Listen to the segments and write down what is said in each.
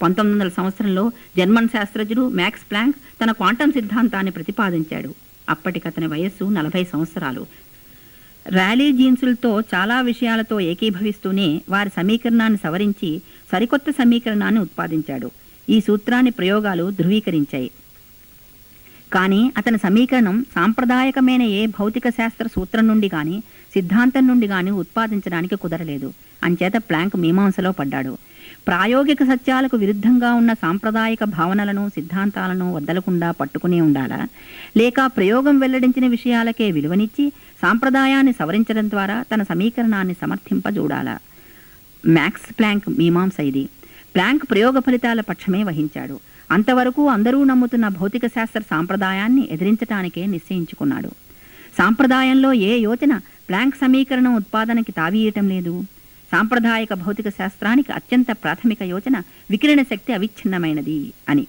1900 సంవత్సరంలో German శాస్త్రజ్ఞుడు max Planck తన quantum సిద్ధాంతాన్ని ప్రతిపాదించాడు. అప్పటికతని వయస్సు 40 సంవత్సరాలు. ర్యాలీ జీన్సులతో చాలా విషయాలతో ఏకీభవిస్తూనే వారి సమీకరణాన్ని సవరించి సరికొత్త సమీకరణాన్ని ఉత్పాదించాడు. ఈ సూత్రాన్ని ప్రయోగాలు ధృవీకరించాయి. కానీ అతని సమీకరణం సాంప్రదాయకమైన ఏ భౌతిక శాస్త్ర సూత్రం నుండి కానీ సిద్ధాంతం నుండి కానీ ఉత్పాదించడానికి కుదరలేదు. అంచేత ప్లాంక్ మీమాంసలో పడ్డాడు. ప్రాయోగిక సత్యాలకు విరుద్ధంగా ఉన్న సాంప్రదాయిక భావనలను సిద్ధాంతాలను వదలకుండా పట్టుకునే ఉండాలా, లేక ప్రయోగం వెల్లడించిన విషయాలకే విలువనిచ్చి సాంప్రదాయాన్ని సవరించడం ద్వారా తన సమీకరణాన్ని సమర్థింపజూడాలా? మ్యాక్స్ ప్లాంక్ మీమాంస ఇది. ప్లాంక్ ప్రయోగ ఫలితాల పక్షమే వహించాడు. అంతవరకు అందరూ నమ్ముతున్న భౌతిక శాస్త్ర సాంప్రదాయాన్ని ఎదిరించటానికే నిశ్చయించుకున్నాడు. సాంప్రదాయంలో ఏ యోచన ప్లాంక్ సమీకరణం ఉత్పాదనకి తావీయటం లేదు. సాంప్రదాయక భౌతిక శాస్త్రానికి అత్యంత ప్రాథమిక యోచన వికిరణ శక్తి అవిచ్ఛిన్నమైనది అని.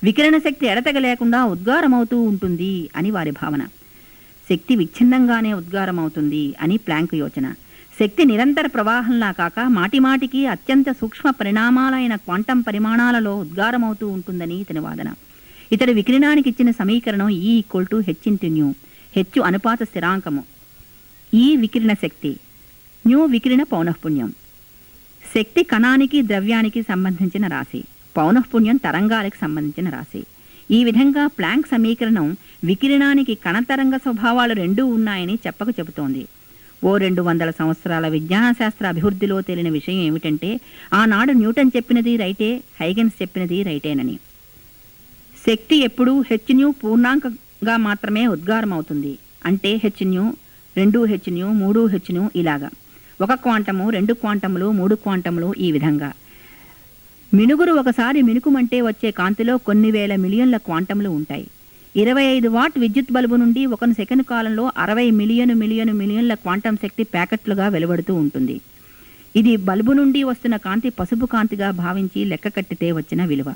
వికిరణ శక్తి ఎడతెగ లేకుండా ఉద్గారమవుతూ ఉంటుంది అని వారి భావన. శక్తి విచ్ఛిన్నంగానే ఉద్గారమవుతుంది అని ప్లాంక్ యోచన. శక్తి నిరంతర ప్రవాహంలా కాక మాటిమాటికి అత్యంత సూక్ష్మ పరిణామాలైన క్వాంటం పరిమాణాలలో ఉద్గారమవుతూ ఉంటుందని ఇతని వాదన. ఇతడు వికిరణానికి ఇచ్చిన సమీకరణం E=h*. హెచ్చు అనుపాత స్థిరాంకము, ఈ వికిరణ శక్తి, న్యూ వికిరణ పౌనఃపుణ్యం. శక్తి కణానికి ద్రవ్యానికి సంబంధించిన రాశి, పౌనఃపుణ్యం తరంగాలకు సంబంధించిన రాశి. ఈ విధంగా ప్లాంక్ సమీకరణం వికిరణానికి కణతరంగ స్వభావాలు రెండూ ఉన్నాయని చెప్పక చెబుతోంది. 200 సంవత్సరాల విజ్ఞాన శాస్త్ర అభివృద్ధిలో తేలిన విషయం ఏమిటంటే ఆనాడు న్యూటన్ చెప్పినది రైటే, హైగెన్స్ చెప్పినది రైటేనని. శక్తి ఎప్పుడూ hν పూర్ణాంకంగా మాత్రమే ఉద్గారమవుతుంది. అంటే hν, 2hν, 3hν ఇలాగా. 1 క్వాంటము, 2 క్వాంటములు, 3 క్వాంటములు ఈ విధంగా. మినుగురు ఒకసారి మినుకుమంటే వచ్చే కాంతిలో కొన్ని వేల మిలియన్ల క్వాంటములు ఉంటాయి. 25 వాట్ విద్యుత్ బల్బు నుండి 1 సెకండ్ కాలంలో 60 మిలియన్ల క్వాంటం శక్తి ప్యాకెట్లుగా వెలువడుతూ ఉంటుంది. ఇది బల్బు నుండి వస్తున్న కాంతి పసుపు కాంతిగా భావించి లెక్క కట్టితే వచ్చిన విలువ.